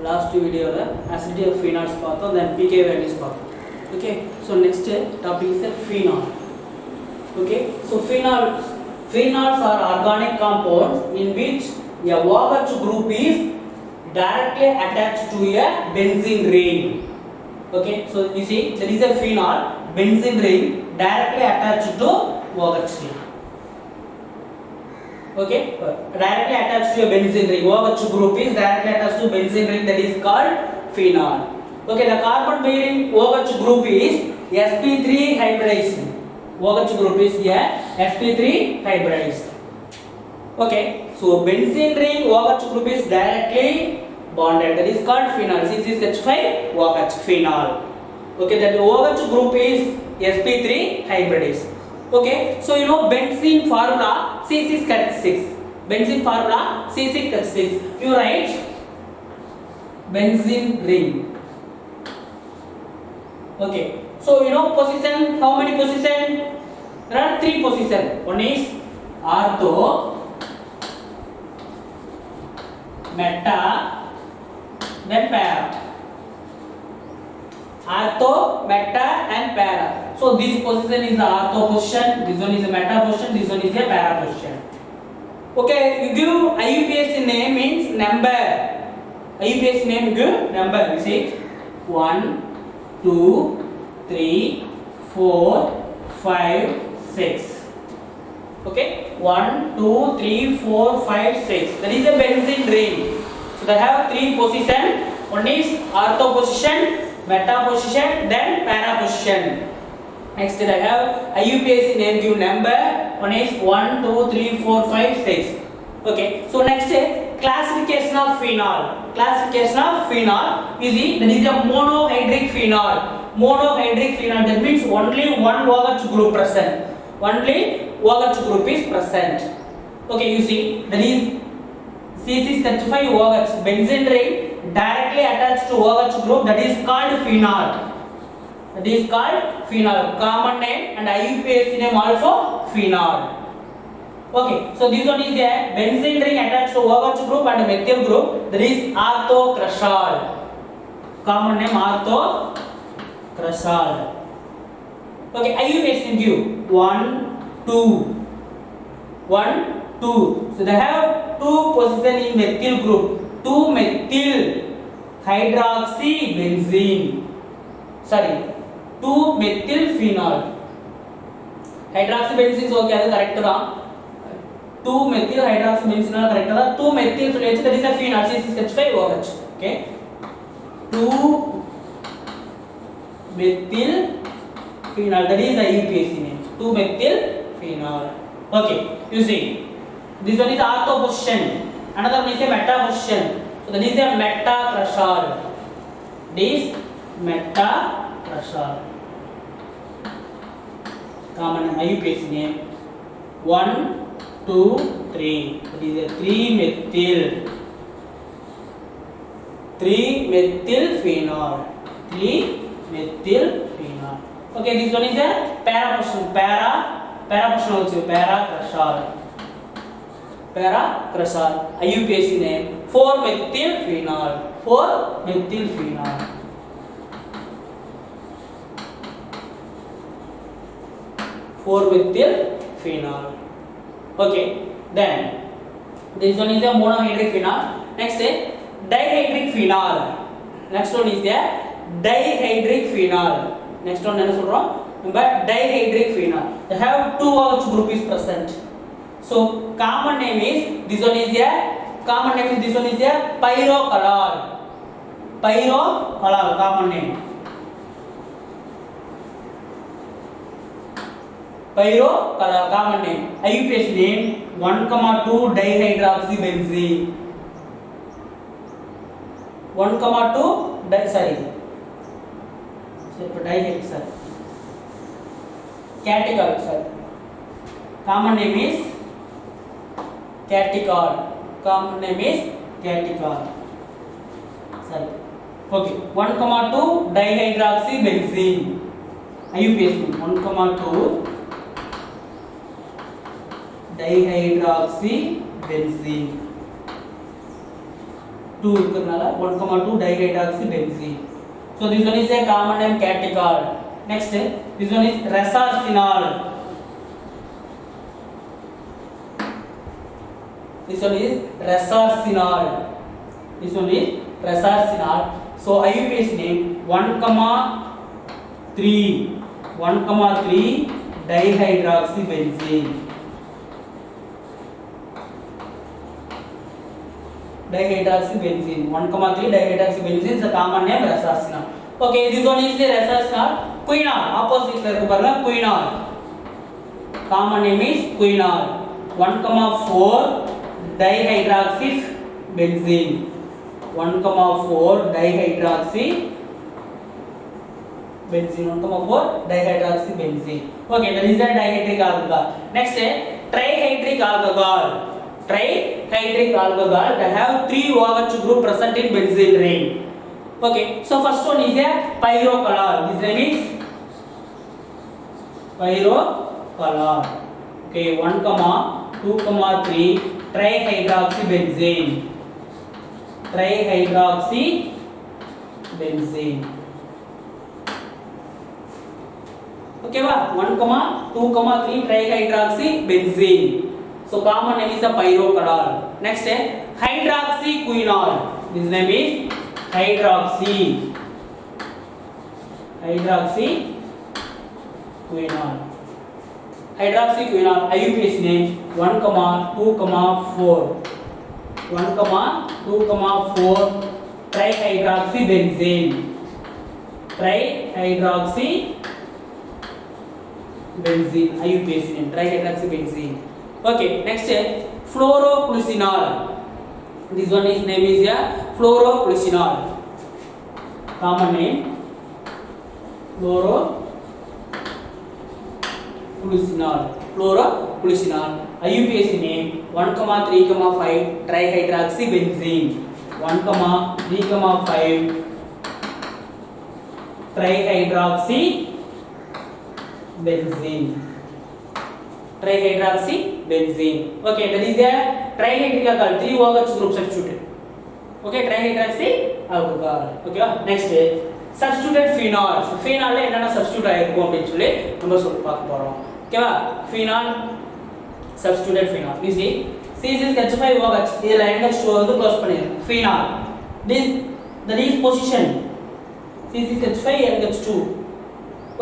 last video la acidity of phenols பார்த்தோம், then pKa values பார்த்தோம். Okay, so next topic is the phenol. Okay, so phenols are organic compounds in which a OH group is directly attached to a benzene ring. Okay, so you see there is a phenol benzene ring directly attached to OH ring. Okay, directly attached to a benzene ring. OH group is directly attached to benzene ring, that is called phenol. Okay, the carbon bearing OH group is sp3 hybridized. OH group is sp3 hybridized. Okay, so benzene ring OH group is directly bonded, that is called phenol. C6H5OH phenol. Okay, that OH group is sp3 hybridized. Okay, so you know benzene formula C6H6. Benzene formula C6H6. You write benzene ring. Okay, so you know position, how many position? There are 3 position. One is ortho, meta, then para. Ortho, meta and para. So this position is the ortho position, this one is the meta position, this one is the para position. Okay, you give IUPAC name means number. IUPAC name you give number. You see 1, 2, 3, 4, 5, 6. Okay, 1, 2, 3, 4, 5, 6. That is a benzene ring. So they have 3 position. One is ortho position, meta position, then para position. Next I have IUPAC name give number. One is 1, 2, 3, 4, 5, 6. Okay, so next classification of phenol. Classification of phenol is that is a monohydric phenol. Monohydric phenol, that means only one OH group present. Only OH group is present. Okay, you see that is C6H5OH benzene ring directly attached to OH group, that is called phenol. That is called phenol. Common name and IUPAC name also phenol. Okay, so this one is a benzene ring attached to OH group and methyl group, that is orthocrasol. Common name orthocrasol. Okay, IUPAC name give 1, 2. 1, 2. So they have 2 position in methyl group. 2 methyl hydroxybenzene. Sorry, 2 methyl phenol. Hydroxybenzene is okay, that's correct. 2 methyl hydroxybenzene is correct. 2 methyl, so that is a phenol, C6H5OH. Okay, 2 methyl phenol, that is the IUPAC name. 2 methyl phenol. Okay, you see, this one is ortho position. Another one is a meta position. So that is a metacrasol. This metacrasol. Common name, IUPAC name 1, 2, 3. That is a 3 methyl phenol. 3 methyl phenol. Okay, this one is a para position. Para position also paracrasol. Paracrasol. IUPAC name 4 methyl phenol. 4 methyl phenol. 4 methyl phenol. Okay, then this one is a monohydric phenol. Next dihydric phenol. Next one is a dihydric phenol. Next one என்ன சொல்றோம்? நம்ம dihydric phenol. They have 2 OH group is present. So common name is this one is a pyrocolol. Pyrocolol common name. Pyrocolol common name. IUPAC name 1,2 dihydroxybenzene. 1,2 catechol, sir. Common name is catechol. Common name is catechol. Sorry. Okay, 1,2 dihydroxybenzene. IUPAC 1,2 dihydroxybenzene. 2 இருக்கிறதுனால 1,2 dihydroxybenzene. So this one is a common name catechol. Next, this one is resorcinol. This one is resorcinol. This one is resorcinol. So IUPAC name 1,3 dihydroxybenzene. Dihydroxybenzene 1,3 dihydroxybenzene is a common name resorcinol. Okay, this one is the resorcinol. Quinol opposite la irukku parunga quinol. Common name is quinol. 1,4 dihydroxybenzene. 1,4 dihydroxybenzene. 1,4 dihydroxybenzene. Okay, that is the dihydric alcohol. Next, trihydric alcohol. Trihydric alcohol that have 3 OH group present in benzene ring. Okay, so first one is a pyrocolol. This name is pyrocolol. Okay, 1,2,3 trihydroxybenzene. Trihydroxybenzene. Okay, 1,2,3 trihydroxybenzene. So common name is a pyrocolol. Next, hydroxyquinol. This name is hydroxyquinol. Hydroxyquinol IUPAC name 1,2,4 trihydroxybenzene. Trihydroxybenzene IUPAC name trihydroxybenzene. Okay, next, fluoroquinol. This one is name is a fluoroquinol. Common name fluoroquinol. IUPAC name 1,3,5 trihydroxybenzene. 1,3,5 trihydroxybenzene. Trihydroxybenzene. Okay, that is a trihydric alcohol. 3 OH group substituted. Okay, trihydroxy alcohol. Okay, next, substituted phenols. Phenol la enna substitute ஆயிருக்கும் அப்படினு சொல்லி நம்ம சொல்ல பார்க்க போறோம். ஓகேவா? phenol, substituted phenol. You see, C6H5OH இதுல NH2 வந்து க்ளோஸ் பண்ணிருங்க. phenol. That is position. C6H5NH2.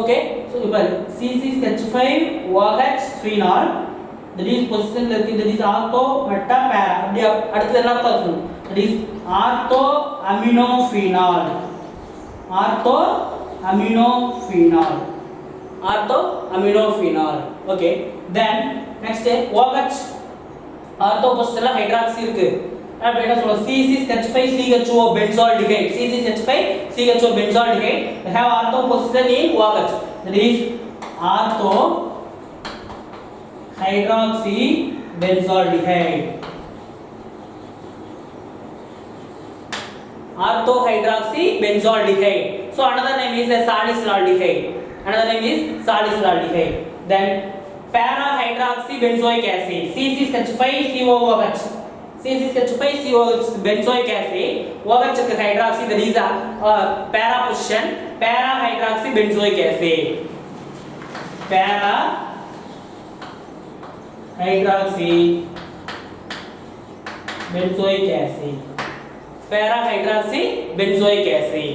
Okay, so இப்போ C6H5OH phenol, that is position la இருக்கு. that is ortho meta para. அப்படி அடுத்து என்ன பார்க்கணும்? that is orthoaminophenol. Okay, then next, OH ortho position la hydroxy இருக்கு. அப்ப என்ன சொல்றோம்? C6H5CHO benzaldehyde. C6H5CHO benzaldehyde have ortho position in OH. That is ortho hydroxy benzaldehyde. Ortho hydroxy benzaldehyde. So another name is a salicylaldehyde. Then para hydroxy benzoic acid. C6H5COOH. C6H5COOH benzoic acid. OH hydroxy, that is para position. Para hydroxy benzoic acid. Para hydroxy benzoic acid. Para hydroxy benzoic acid.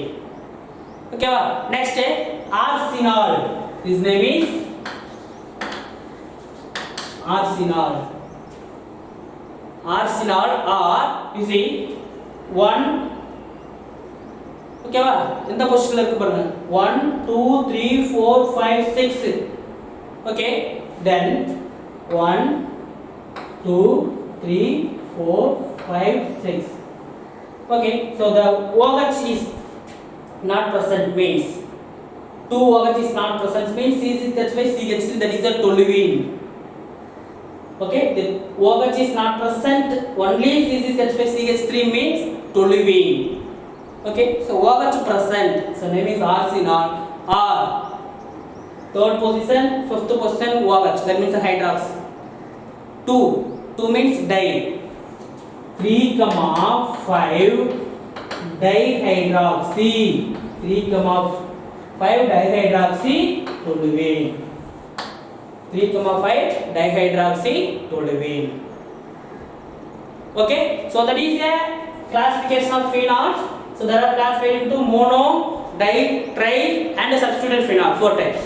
Okay, next, arsenal. His name is arsenal. Arsenal, or you see 1. Okay, இந்த பொசிஷன்ல இருக்கு பாருங்க. 1 2 3 4 5 6. Okay, then 1 2 3 4 5 6. Okay, so the OH is not present means 2 OH is not present means C6H5CH3, that is a toluene. Okay, the OH is not present, only C6H5CH3 means toluene. Okay, so OH present, so name is arsenal. R, third position, fifth position OH, that means a hydrox. 2 means di. 3,5 dihydroxy 3,5 dihydroxytoluene 3,5 dihydroxytoluene. Okay, so that is a classification of phenols. So there are classified into mono, di, tri and substituted phenol, 4 types.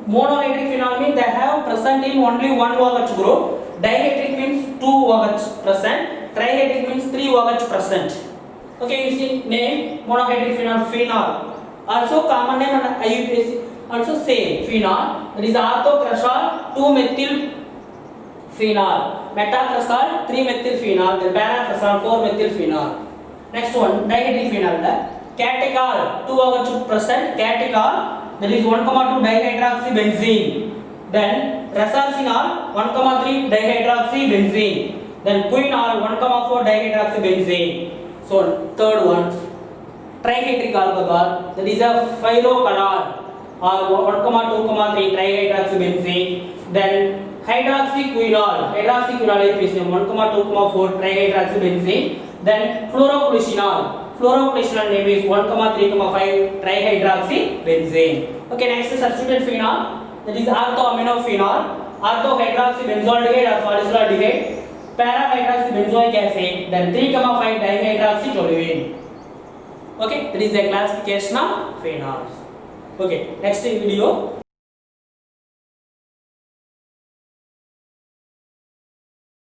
Monohydric phenol means they have present in only one OH group. Dihydric means 2 OH present. Trihydric means 3 OH present. Okay, you see name monohydric phenol, phenol. Also common name and IUPAC also same phenol. That is orthocresol 2-methyl phenol, metacresol 3-methyl phenol, then paracresol 4-methyl phenol. Next one dihydric phenol, catechol 2 OH present, catechol that is 1,2 dihydroxybenzene. Then resorcinol 1,3 dihydroxybenzene. Then quinol 1,4 dihydroxybenzene. So third one trihydric alcohol, that is a phyrocanol or 1,2,3 trihydroxybenzene. Then hydroxyquinol is 1,2,4 trihydroxybenzene. Then fluorochlorinol name is 1,3,5 trihydroxybenzene. Okay, next is substituted phenol, that is orthoaminophenol, orthohydroxybenzaldehyde or salicylaldehyde, para-hydroxybenzoic acid, then 3,5 dihydroxytoluene. Okay, that is a classification of phenols. Okay, next video